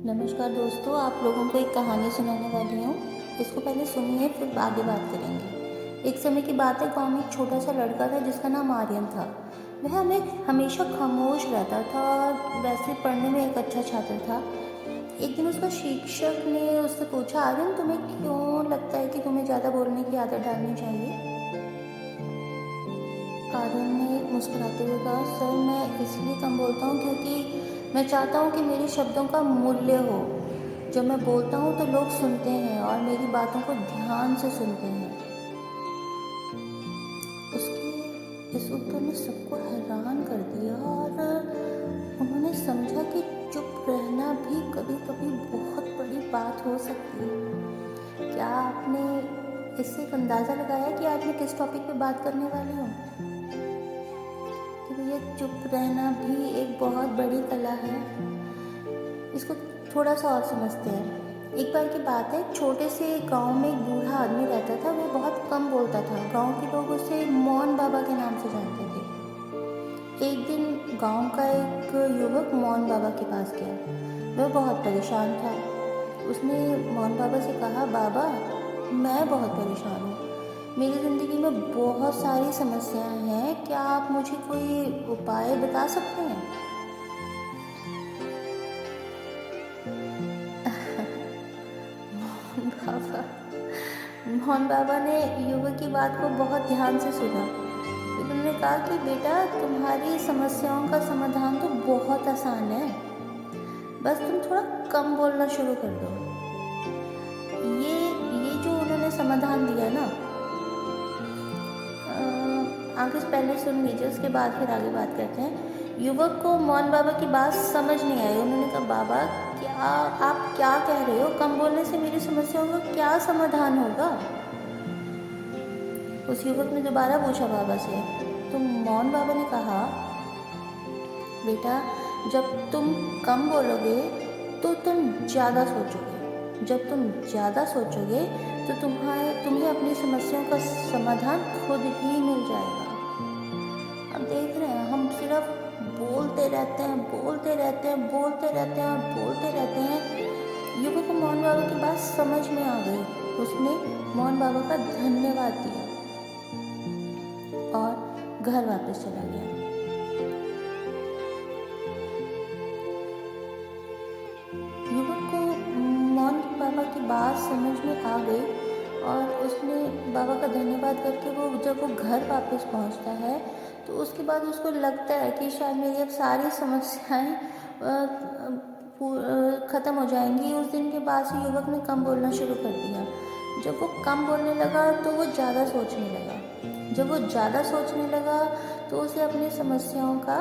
नमस्कार दोस्तों, आप लोगों को एक कहानी सुनाने वाली हूँ। इसको पहले सुनिए, फिर आगे बात करेंगे। एक समय की बात है, गांव में एक छोटा सा लड़का था जिसका नाम आर्यन था। वह हमें हमेशा खामोश रहता था और वैसे पढ़ने में एक अच्छा छात्र था। एक दिन उसका शिक्षक ने उससे पूछा, आर्यन तुम्हें क्यों लगता है कि तुम्हें ज़्यादा बोलने की आदत डालनी चाहिए? आर्यन ने मुस्कुराते हुए कहा, सर मैं इसलिए कम बोलता हूँ क्योंकि मैं चाहता हूँ कि मेरे शब्दों का मूल्य हो। जब मैं बोलता हूँ तो लोग सुनते हैं और मेरी बातों को ध्यान से सुनते हैं। उसके इस उत्तर ने सबको हैरान कर दिया और उन्होंने समझा कि चुप रहना भी कभी कभी बहुत बड़ी बात हो सकती है। क्या आपने इससे एक अंदाज़ा लगाया कि आज मैं किस टॉपिक पे बात करने वाली हूँ? कि ये चुप रहना भी एक बहुत बड़ी कला है। इसको थोड़ा सा और समझते हैं। एक बार की बात है, छोटे से गांव में एक बूढ़ा आदमी रहता था। वो बहुत कम बोलता था। गांव के लोग उसे मौन बाबा के नाम से जानते थे। एक दिन गांव का एक युवक मौन बाबा के पास गया। वह बहुत परेशान था। उसने मौन बाबा से कहा, बाबा मैं बहुत परेशान हूँ। मेरी ज़िंदगी में बहुत सारी समस्याएं हैं। क्या आप मुझे कोई उपाय बता सकते हैं? बाबा मोहन बाबा ने युवक की बात को बहुत ध्यान से सुना। फिर उन्होंने कहा कि बेटा, तुम्हारी समस्याओं का समाधान तो बहुत आसान है। बस तुम थोड़ा कम बोलना शुरू कर दो। ये जो उन्होंने समाधान दिया ना, आगे से पहले सुन लीजिए, उसके बाद फिर आगे बात करते हैं। युवक को मौन बाबा की बात समझ नहीं आई। उन्होंने कहा, बाबा क्या आप क्या कह रहे हो? कम बोलने से मेरी समस्याओं का क्या समाधान होगा? उस युवक ने दोबारा पूछा बाबा से। तो मौन बाबा ने कहा, बेटा जब तुम कम बोलोगे तो तुम ज़्यादा सोचोगे। जब तुम ज़्यादा सोचोगे तो तुम्हें अपनी समस्याओं का समाधान खुद ही मिल जाएगा। अब देख रहे हैं, हम सिर्फ बोलते रहते हैं, बोलते रहते हैं, बोलते रहते हैं और बोलते रहते हैं। युवक को मौन बाबा की बात समझ में आ गई। उसने मौन बाबा का धन्यवाद दिया और घर वापस चला गया। युवक को मौन बाबा की बात समझ में आ गई और उसने बाबा का धन्यवाद करके जब वो घर वापस पहुंचता है तो उसके बाद उसको लगता है कि शायद मेरी अब सारी समस्याएं ख़त्म हो जाएंगी। उस दिन के बाद से युवक ने कम बोलना शुरू कर दिया। जब वो कम बोलने लगा तो वो ज़्यादा सोचने लगा। जब वो ज़्यादा सोचने लगा तो उसे अपनी समस्याओं का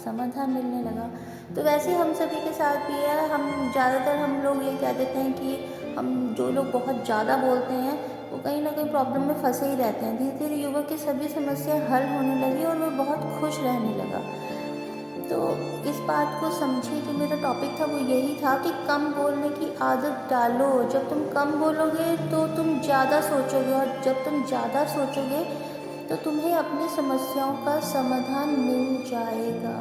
समाधान मिलने लगा। तो वैसे हम सभी के साथ भी है। हम लोग ये कह देते हैं कि हम जो लोग बहुत ज़्यादा बोलते हैं वो कहीं ना कहीं प्रॉब्लम में फंसे ही रहते हैं। धीरे धीरे युवक की सभी समस्याएं हल होने लगी और वो बहुत खुश रहने लगा। तो इस बात को समझिए, जो मेरा टॉपिक था वो यही था कि कम बोलने की आदत डालो। जब तुम कम बोलोगे तो तुम ज़्यादा सोचोगे और जब तुम ज़्यादा सोचोगे तो तुम्हें अपनी समस्याओं का समाधान मिल जाएगा।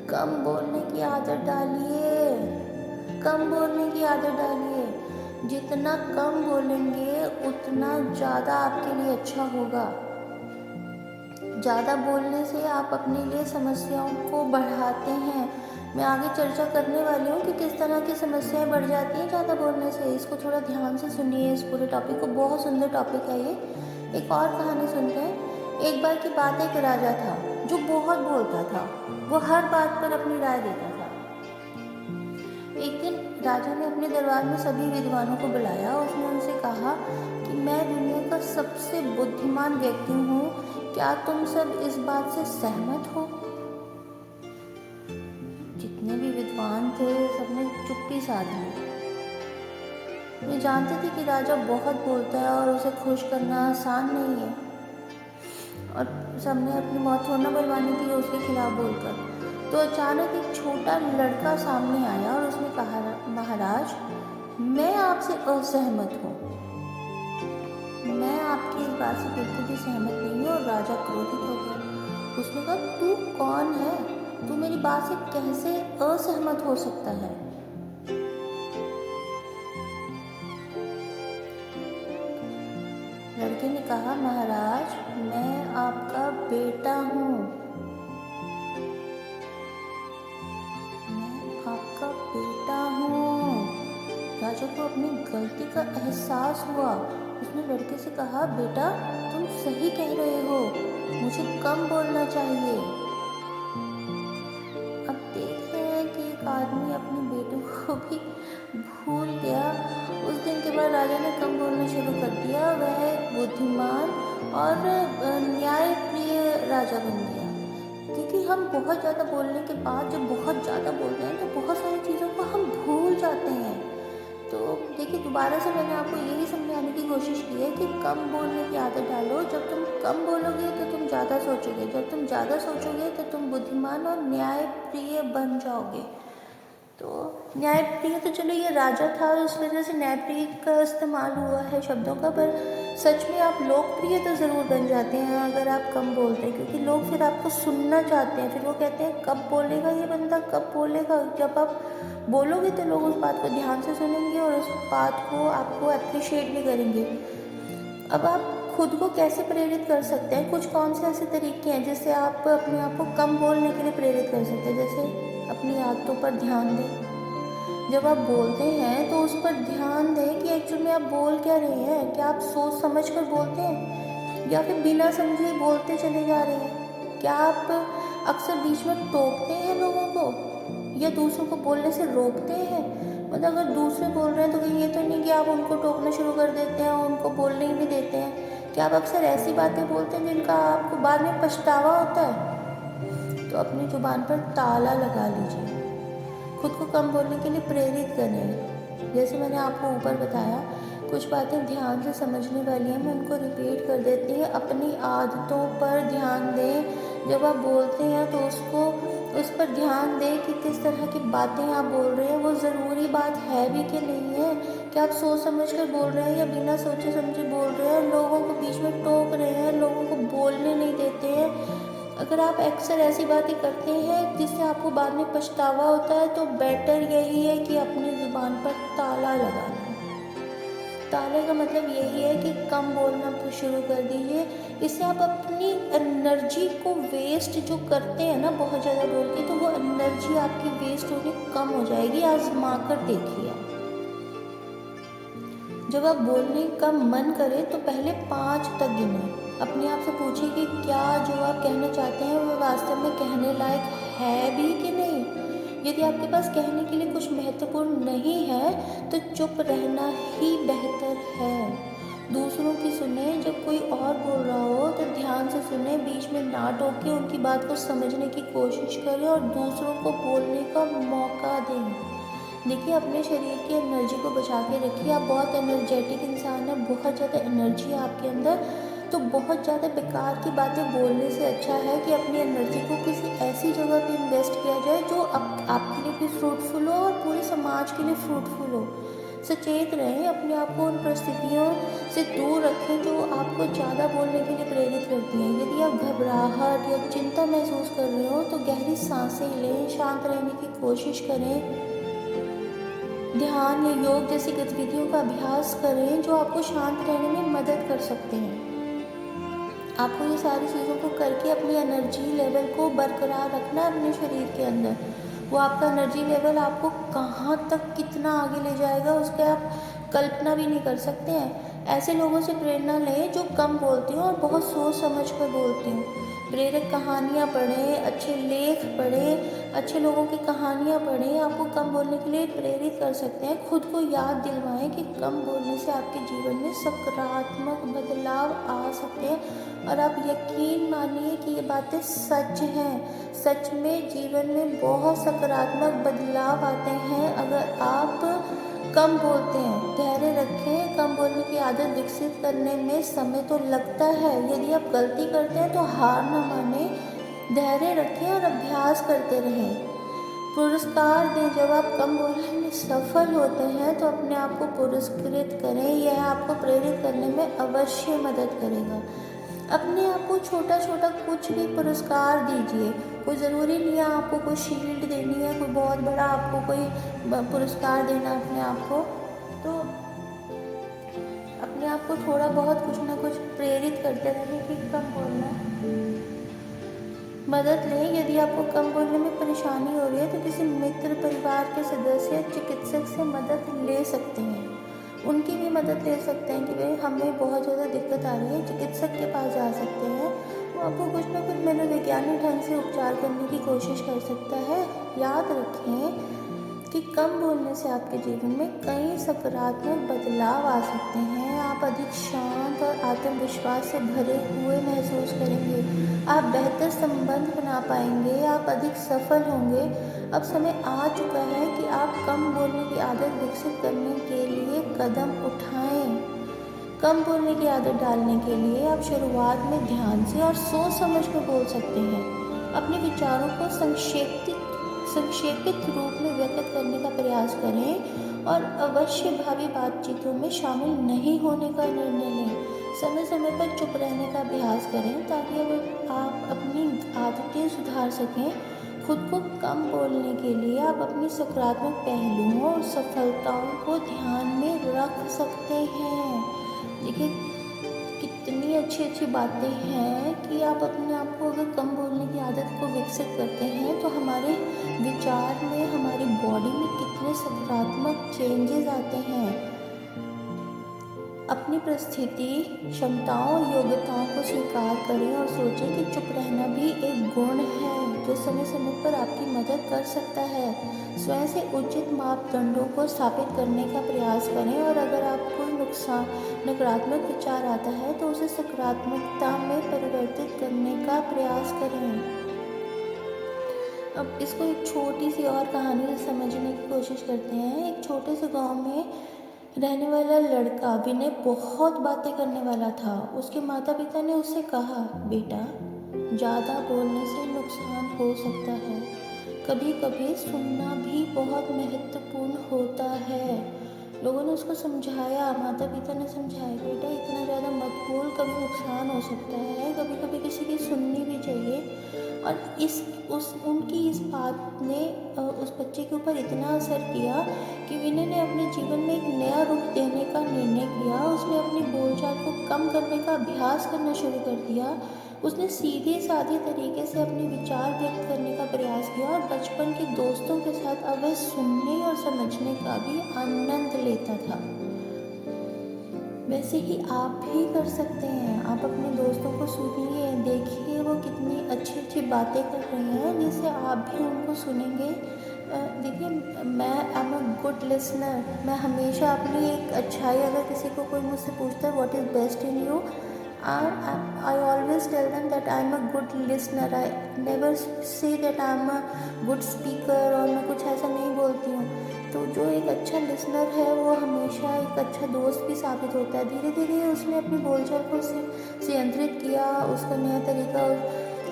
कम बोलने की आदत डालिए, कम बोलने की आदत डालिए। जितना कम बोलेंगे उतना ज़्यादा आपके लिए अच्छा होगा। ज़्यादा बोलने से आप अपने लिए समस्याओं को बढ़ाते हैं। मैं आगे चर्चा करने वाली हूँ कि किस तरह की समस्याएं बढ़ जाती हैं ज़्यादा बोलने से। इसको थोड़ा ध्यान से सुनिए, इस पूरे टॉपिक को। बहुत सुंदर टॉपिक है ये। एक और कहानी सुनते हैं। एक बार की बात है, एक राजा था जो बहुत बोलता था। वो हर बात पर अपनी राय देता था। एक दिन राजा ने अपने दरबार में सभी विद्वानों को बुलाया। उसने उनसे कहा कि मैं दुनिया का सबसे बुद्धिमान व्यक्ति हूँ। क्या तुम सब इस बात से सहमत हो? जितने भी विद्वान थे सबने चुप्पी साध ली। वे जानते थे कि राजा बहुत बोलता है और उसे खुश करना आसान नहीं है और सबने अपनी मौत थोड़ा बुलवानी थी उसके खिलाफ बोलकर। तो अचानक एक छोटा लड़का सामने आया और उसने कहा, महाराज मैं आपसे असहमत हूँ। मैं आपकी इस बात से बिल्कुल भी सहमत नहीं हूँ। और राजा क्रोधित हो गया। उसने कहा, तू कौन है? तू मेरी बात से कैसे असहमत हो सकता है? कहा, महाराज मैं आपका बेटा हूँ, मैं आपका बेटा हूँ। राजा को अपनी गलती का एहसास हुआ। उसने लड़के से कहा, बेटा तुम सही कह रहे हो, मुझे कम बोलना चाहिए। अब देख रहे हैं कि एक आदमी अपने बेटे को भी भूल गया। उस दिन के बाद राजा ने कम बोलना शुरू कर दिया। वह एक बुद्धिमान और न्यायप्रिय राजा बन गया। क्योंकि हम बहुत ज़्यादा बोलने के बाद जब बहुत ज़्यादा बोलते हैं तो बहुत सारी चीज़ों को हम भूल जाते हैं। तो देखिए, दोबारा से मैंने आपको यही समझाने की कोशिश की है कि कम बोलने की आदत डालो। जब तुम कम बोलोगे तो तुम ज़्यादा सोचोगे, जब तुम ज़्यादा सोचोगे तो तुम बुद्धिमान और न्यायप्रिय बन जाओगे। तो न्यायप्रिय तो चलो ये राजा था, उस वजह से न्यायप्रिय का इस्तेमाल हुआ है शब्दों का, पर सच में आप लोकप्रिय तो ज़रूर बन जाते हैं अगर आप कम बोलते हैं, क्योंकि लोग फिर आपको सुनना चाहते हैं। फिर वो कहते हैं कब बोलेगा ये बंदा, कब बोलेगा। जब आप बोलोगे तो लोग उस बात को ध्यान से सुनेंगे और उस बात को आपको अप्रिशिएट भी करेंगे। अब आप खुद को कैसे प्रेरित कर सकते हैं? कुछ कौन से ऐसे तरीके हैं जिससे आप अपने आप को कम बोलने के लिए प्रेरित कर सकते हैं? जैसे अपनी आदतों पर ध्यान दें। जब आप बोलते हैं तो उस पर ध्यान दें कि एक्चुअल में आप बोल क्या रहे हैं। क्या आप सोच समझ कर बोलते हैं या फिर बिना समझे बोलते चले जा रहे हैं? क्या आप अक्सर बीच में टोकते हैं लोगों को या दूसरों को बोलने से रोकते हैं? मतलब अगर दूसरे बोल रहे हैं तो कहीं ये तो नहीं कि आप उनको टोकना शुरू कर देते हैं और उनको बोलने ही नहीं देते हैं। क्या आप अक्सर ऐसी बातें बोलते हैं जिनका आपको बाद में पछतावा होता है? तो अपनी ज़ुबान पर ताला लगा लीजिए। खुद को कम बोलने के लिए प्रेरित करें। जैसे मैंने आपको ऊपर बताया, कुछ बातें ध्यान से समझने वाली हैं, मैं उनको रिपीट कर देती हूँ। अपनी आदतों पर ध्यान दें। जब आप बोलते हैं तो उस पर ध्यान दें कि किस तरह की बातें आप बोल रहे हैं, वो ज़रूरी बात है भी कि नहीं है। क्या आप सोच समझ कर बोल रहे हैं या बिना सोचे समझे बोल रहे हैं? लोगों को बीच में टोक रहे हैं, लोगों को बोलने नहीं देते हैं। अगर आप अक्सर ऐसी बातें करते हैं जिससे आपको बाद में पछतावा होता है, तो बेटर यही है कि अपनी ज़ुबान पर ताला लगा लें। ताले का मतलब यही है कि कम बोलना शुरू कर दीजिए। इससे आप अपनी एनर्जी को वेस्ट जो करते हैं ना बहुत ज़्यादा बोल के, तो वो एनर्जी आपकी वेस्ट होनी कम हो जाएगी। आजमा कर देखिए। जब आप बोलने का मन करे तो पहले 5 तक गिने। अपने आप से पूछिए कि क्या जो आप कहना चाहते हैं वो वास्तव में कहने लायक है भी कि नहीं। यदि आपके पास कहने के लिए कुछ महत्वपूर्ण नहीं है तो चुप रहना ही बेहतर है। दूसरों की सुने। जब कोई और बोल रहा हो तो ध्यान से सुने, बीच में ना टोके, उनकी बात को समझने की कोशिश करें और दूसरों को बोलने का मौका दें। देखिए, अपने शरीर की एनर्जी को बचा के रखिए। आप बहुत एनर्जेटिक इंसान हैं, बहुत ज़्यादा एनर्जी है आपके अंदर। तो बहुत ज़्यादा बेकार की बातें बोलने से अच्छा है कि अपनी एनर्जी को किसी ऐसी जगह पे इन्वेस्ट किया जाए जो आपके लिए भी फ्रूटफुल हो और पूरे समाज के लिए फ्रूटफुल हो। सचेत रहें, अपने आप को उन परिस्थितियों से दूर रखें जो आपको ज़्यादा बोलने के लिए प्रेरित करती हैं। यदि आप घबराहट या चिंता महसूस कर रहे हो तो गहरी सांसें लें, शांत रहने की कोशिश करें। ध्यान या योग जैसी गतिविधियों का अभ्यास करें जो आपको शांत रहने में मदद कर सकते हैं। आपको ये सारी चीज़ों को करके अपनी एनर्जी लेवल को बरकरार रखना है अपने शरीर के अंदर। वो आपका एनर्जी लेवल आपको कहाँ तक कितना आगे ले जाएगा उसके आप कल्पना भी नहीं कर सकते हैं। ऐसे लोगों से प्रेरणा लें जो कम बोलते हो और बहुत सोच समझ कर बोलते हो। प्रेरक कहानियाँ पढ़ें, अच्छे लेख पढ़ें, अच्छे लोगों की कहानियाँ पढ़ें, आपको कम बोलने के लिए प्रेरित कर सकते हैं। खुद को याद दिलवाएं कि कम बोलने से आपके जीवन में सकारात्मक बदलाव आ सकते हैं और आप यकीन मानिए कि ये बातें सच हैं। सच में जीवन में बहुत सकारात्मक बदलाव आते हैं अगर आप कम बोलते हैं। धैर्य रखें। कम बोलने की आदत विकसित करने में समय तो लगता है। यदि आप गलती करते हैं तो हार न माने, धैर्य रखें और अभ्यास करते रहें। पुरस्कार दें। जब आप कम बोलने में सफल होते हैं तो अपने आप को पुरस्कृत करें। यह आपको प्रेरित करने में अवश्य मदद करेगा। अपने आप को छोटा छोटा कुछ भी पुरस्कार दीजिए। कोई ज़रूरी नहीं है आपको कोई शील्ड देनी है, कोई बहुत बड़ा आपको कोई पुरस्कार देना अपने आप को। तो अपने अपने आप को थोड़ा बहुत कुछ ना कुछ प्रेरित करते रहें कि कम बोलना मदद लें। यदि आपको कम बोलने में परेशानी हो रही है तो किसी मित्र, परिवार के सदस्य, चिकित्सक से मदद ले सकते हैं। उनकी भी मदद ले सकते हैं कि भाई हमें बहुत ज़्यादा दिक्कत आ रही है, चिकित्सक के पास जा सकते हैं। वो आपको कुछ ना कुछ मनोवैज्ञानिक ढंग से उपचार करने की कोशिश कर सकता है। याद रखें कि कम बोलने से आपके जीवन में कई सकारात्मक बदलाव आ सकते हैं। आप अधिक शांत और आत्मविश्वास से भरे हुए महसूस करेंगे। आप बेहतर संबंध बना पाएंगे। आप अधिक सफल होंगे। अब समय आ चुका है कि आप कम बोलने की आदत विकसित करने के लिए कदम उठाएं। कम बोलने की आदत डालने के लिए आप शुरुआत में ध्यान से और सोच समझ कर बोल सकते हैं। अपने विचारों को संक्षेपित रूप में व्यक्त करने का प्रयास करें और अवश्य भावी बातचीतों में शामिल नहीं होने का निर्णय लें। समय समय पर चुप रहने का अभ्यास करें ताकि आप अपनी आदतें सुधार सकें। खुद को कम बोलने के लिए आप अपनी सकारात्मक पहलुओं और सफलताओं को ध्यान में रख सकते हैं। देखिए कितनी अच्छी अच्छी बातें हैं कि आप अपने आप को अगर कम बोलने की आदत को विकसित करते हैं तो हमारे विचार में, हमारी बॉडी में कितने सकारात्मक चेंजेस आते हैं। अपनी परिस्थिति, क्षमताओं, योग्यताओं को स्वीकार करें और सोचें कि चुप रहना भी एक गुण है जो समय समय पर आपकी मदद कर सकता है। स्वयं से उचित मापदंडों को स्थापित करने का प्रयास करें और अगर आपको नकारात्मक विचार आता है तो उसे सकारात्मकता में परिवर्तित करने का प्रयास करें। अब इसको एक छोटी सी और कहानी से समझने की कोशिश करते हैं। एक छोटे से गांव में रहने वाला लड़का विनय बहुत बातें करने वाला था। उसके माता पिता ने उससे कहा, बेटा ज़्यादा बोलने से नुकसान हो सकता है। कभी कभी सुनना भी बहुत महत्वपूर्ण होता है। लोगों ने उसको समझाया, माता पिता ने समझाया, बेटा इतना ज़्यादा मत बोल, कभी नुकसान हो सकता है, कभी कभी किसी की सुननी भी चाहिए। और उनकी इस बात ने उस बच्चे के ऊपर इतना असर किया कि विनय ने अपने जीवन में एक नया रुख देने का निर्णय किया। उसने अपनी बोलचाल को कम करने का अभ्यास करना शुरू कर दिया। उसने सीधे साधे तरीके से अपने विचार व्यक्त करने का प्रयास किया और बचपन के दोस्तों के साथ अब वह सुनने और समझने का भी आनंद लेता था। वैसे ही आप भी कर सकते हैं। आप अपने दोस्तों को सुनिए, देखिए वो कितनी अच्छी अच्छी बातें कर रहे हैं जिससे आप भी उनको सुनेंगे। देखिए मैं एम अ गुड लिसनर। मैं हमेशा अपनी एक अच्छाई, अगर किसी को कोई मुझसे पूछता है what is best in you, I always tell them that I am a good listener. I never say that I am a good speaker और मैं कुछ ऐसा नहीं बोलती हूँ। तो जो एक अच्छा लिसनर है वो हमेशा एक अच्छा दोस्त भी साबित होता है। धीरे धीरे उसने अपनी बोलचाल को नियंत्रित किया। उसका नया तरीका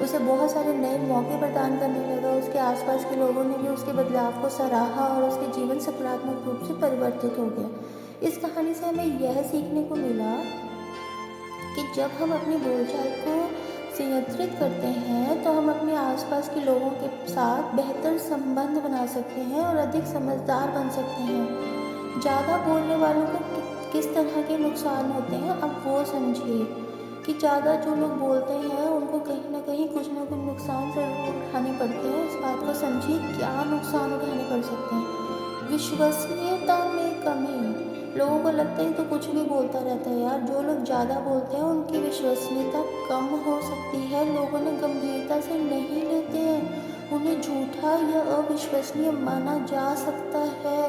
उसे बहुत सारे नए मौके प्रदान करने लगा। उसके आसपास के लोगों ने भी उसके बदलाव को सराहा और उसके जीवन सकारात्मक रूप से परिवर्तित हो गया। इस कहानी से हमें यह सीखने को मिला कि जब हम अपनी बोलचाल को नियंत्रित करते हैं तो हम अपने आसपास के लोगों के साथ बेहतर संबंध बना सकते हैं और अधिक समझदार बन सकते हैं। ज़्यादा बोलने वालों को किस तरह के नुकसान होते हैं अब वो समझिए कि ज़्यादा जो लोग बोलते हैं उनको कहीं ना कहीं कुछ ना कुछ नुकसान ज़रूर उठाने पड़ते हैं। इस बात को समझिए क्या नुकसान उठाने पड़ सकते हैं। विश्वसनीयता में कमी। लोगों को लगता है तो कुछ भी बोलता रहता है यार। जो लोग ज़्यादा बोलते हैं उनकी विश्वसनीयता कम हो सकती है। लोग उन्हें गंभीरता से नहीं लेते हैं। उन्हें झूठा या अविश्वसनीय माना जा सकता है।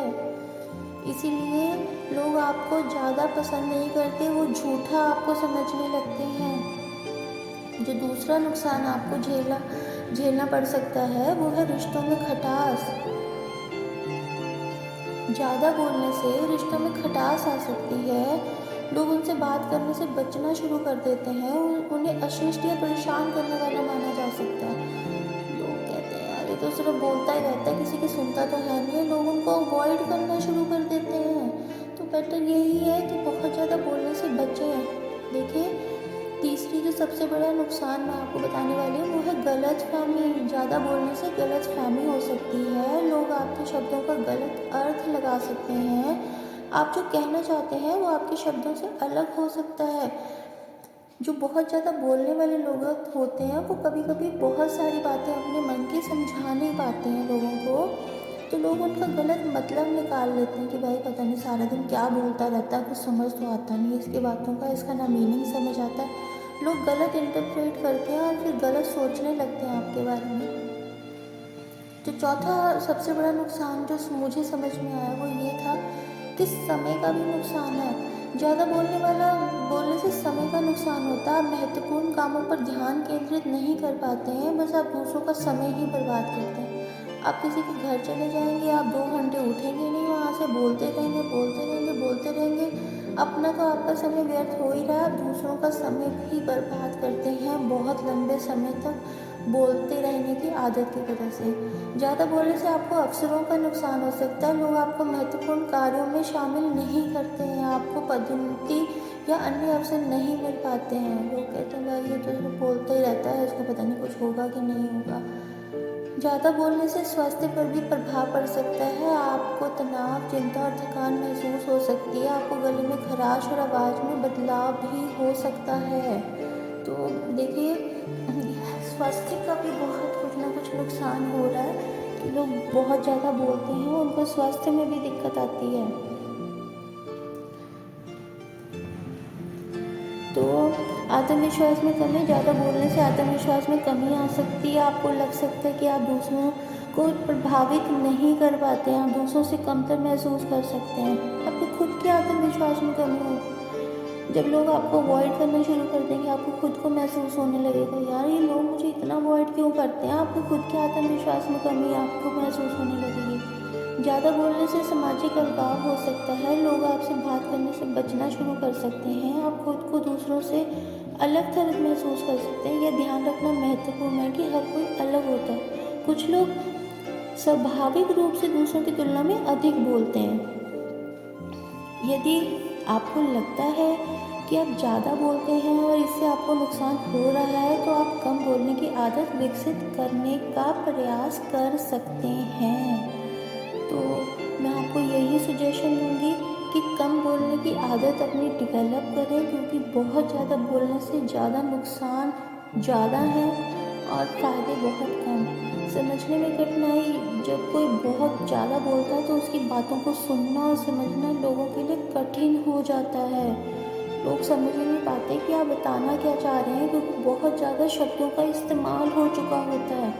इसीलिए लोग आपको ज़्यादा पसंद नहीं करते, वो झूठा आपको समझने लगते हैं। जो दूसरा नुकसान आपको झेलना पड़ सकता है वो है रिश्तों में खटास। ज़्यादा बोलने से रिश्तों में खटास आ सकती है। लोग उनसे बात करने से बचना शुरू कर देते हैं। उन्हें अशिष्ट या परेशान करने वाला माना जा सकता है। लोग कहते हैं यार ये तो सिर्फ बोलता ही रहता है, किसी की सुनता तो है नहीं। लोग उनको अवॉइड करना शुरू कर देते हैं। तो बेटर यही है कि बहुत ज़्यादा बोलने से बचें। देखिए तीसरी जो सबसे बड़ा नुकसान मैं आपको बताने वाली हूँ वो है गलतफहमी। ज़्यादा बोलने से गलतफहमी हो सकती है। लोग आपके शब्दों का गलत अर्थ लगा सकते हैं। आप जो कहना चाहते हैं वो आपके शब्दों से अलग हो सकता है। जो बहुत ज़्यादा बोलने वाले लोग होते हैं वो कभी कभी बहुत सारी बातें अपने मन की समझा नहीं पाते हैं लोगों को, तो लोग उनका गलत मतलब निकाल लेते हैं कि भाई पता नहीं सारा दिन क्या बोलता रहता है, कुछ समझ तो आता नहीं है इसकी बातों का, इसका ना मीनिंग समझ आता है। लोग गलत इंटरप्रेट करते हैं और फिर गलत सोचने लगते हैं आपके बारे में। तो चौथा सबसे बड़ा नुकसान जो मुझे समझ में आया वो ये था कि समय का भी नुकसान है। ज़्यादा बोलने से समय का नुकसान होता है। आप महत्वपूर्ण कामों पर ध्यान केंद्रित नहीं कर पाते हैं, बस आप दूसरों का समय ही बर्बाद करते हैं। आप किसी के घर चले जाएंगे, आप 2 घंटे उठेंगे नहीं, वहाँ से बोलते रहेंगे बोलते रहेंगे बोलते रहेंगे। अपना तो आपका समय व्यर्थ हो ही रहा है, आप दूसरों का समय भी बर्बाद करते हैं बहुत लंबे समय तक बोलते रहने की आदत की वजह से। ज़्यादा बोलने से आपको अवसरों का नुकसान हो सकता है। लोग आपको महत्वपूर्ण कार्यों में शामिल नहीं करते हैं, आपको पदोन्नति या अन्य अवसर नहीं मिल पाते हैं। लोग कहते हैं भाई ये तो सिर्फ बोलता ही रहता है, इसको पता नहीं कुछ होगा कि नहीं होगा। ज़्यादा बोलने से स्वास्थ्य पर भी प्रभाव पड़ सकता है। आपको तनाव, चिंता और थकान महसूस हो सकती है। आपको गले में खराश और आवाज़ में बदलाव भी हो सकता है। तो देखिए, स्वास्थ्य का भी बहुत कुछ ना कुछ नुकसान हो रहा है कि लोग बहुत ज़्यादा बोलते हैं, उनको स्वास्थ्य में भी दिक्कत आती है। तो आत्मविश्वास में कमी, ज़्यादा बोलने से आत्मविश्वास में कमी आ सकती है। आपको लग सकता है कि आप दूसरों को प्रभावित नहीं कर पाते हैं, आप दूसरों से कमतर महसूस कर सकते हैं। आपको खुद के आत्मविश्वास में कमी होगी। जब लोग आपको अवॉइड करना शुरू कर देंगे, आपको खुद को महसूस होने लगेगा यार ये लोग मुझे इतना अवॉइड क्यों करते हैं। आपको खुद के आत्मविश्वास में कमी आपको महसूस होने लगेगी। ज़्यादा बोलने से सामाजिक अलगाव हो सकता है। लोग आपसे बात करने से बचना शुरू कर सकते हैं। आप खुद को दूसरों से अलग थलग महसूस कर सकते हैं। यह ध्यान रखना महत्वपूर्ण है कि हर कोई अलग होता है। कुछ लोग स्वाभाविक रूप से दूसरों की तुलना में अधिक बोलते हैं। यदि आपको लगता है कि आप ज़्यादा बोलते हैं और इससे आपको नुकसान हो रहा है, तो आप कम बोलने की आदत विकसित करने का प्रयास कर सकते हैं। तो मैं आपको यही सजेशन दूंगी कि कम बोलने की आदत अपनी डेवलप करें, क्योंकि बहुत ज़्यादा बोलने से ज़्यादा नुकसान ज़्यादा है और फ़ायदे बहुत कम। समझने में कठिनाई, जब कोई बहुत ज़्यादा बोलता है तो उसकी बातों को सुनना और समझना लोगों के लिए कठिन हो जाता है। लोग समझ ही नहीं पाते कि आप बताना क्या चाह रहे हैं, क्योंकि बहुत ज़्यादा शब्दों का इस्तेमाल हो चुका होता है।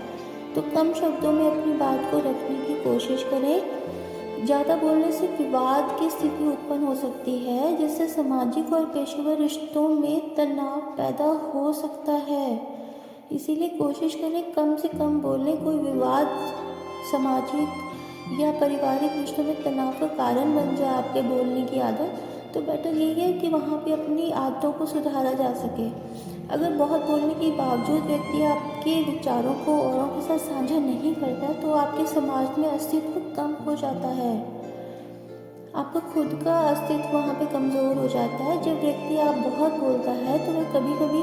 तो कम शब्दों में अपनी बात को रखने की कोशिश करें। ज़्यादा बोलने से विवाद की स्थिति उत्पन्न हो सकती है, जिससे सामाजिक और पेशेवर रिश्तों में तनाव पैदा हो सकता है। इसीलिए कोशिश करें कम से कम बोलें। कोई विवाद सामाजिक या पारिवारिक रिश्तों में तनाव का कारण बन जाए आपके बोलने की आदत, तो बेटर यही है कि वहाँ पे अपनी आदतों को सुधारा जा सके। अगर बहुत बोलने के बावजूद व्यक्ति आपके विचारों को औरों के साथ साझा नहीं करता, तो आपके समाज में अस्तित्व कम हो जाता है। आपका खुद का अस्तित्व वहाँ पे कमज़ोर हो जाता है। जब व्यक्ति आप बहुत बोलता है तो वह कभी कभी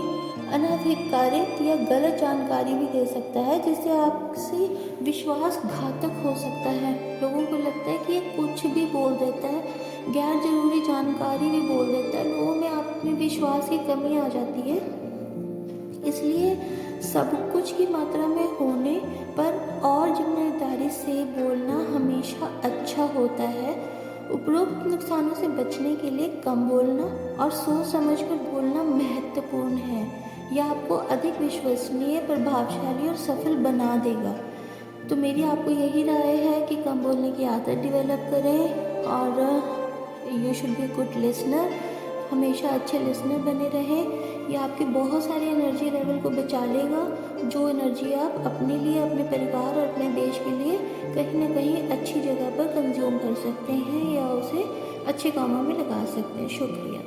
अनधिकारित या गलत जानकारी भी दे सकता है, जिससे आपसे विश्वासघातक हो सकता है। लोगों को लगता है कि ये कुछ भी बोल देता है, गैर जरूरी जानकारी भी बोल देता है। लोगों में आप में विश्वास की कमी आ जाती है। इसलिए सब कुछ की मात्रा में होने पर और जिम्मेदारी से बोलना हमेशा अच्छा होता है। उपरोक्त नुकसानों से बचने के लिए कम बोलना और सोच समझ कर बोलना महत्वपूर्ण है। यह आपको अधिक विश्वसनीय, प्रभावशाली और सफल बना देगा। तो मेरी आपको यही राय है कि कम बोलने की आदत डेवलप करें और you should be good listener. हमेशा अच्छे लिसनर बने रहें। ये आपकी बहुत सारी एनर्जी लेवल को बचा लेगा, जो एनर्जी आप अपने लिए, अपने परिवार और अपने देश के लिए कहीं ना कहीं अच्छी जगह पर कंज्यूम कर सकते हैं या उसे अच्छे कामों में लगा सकते हैं। शुक्रिया।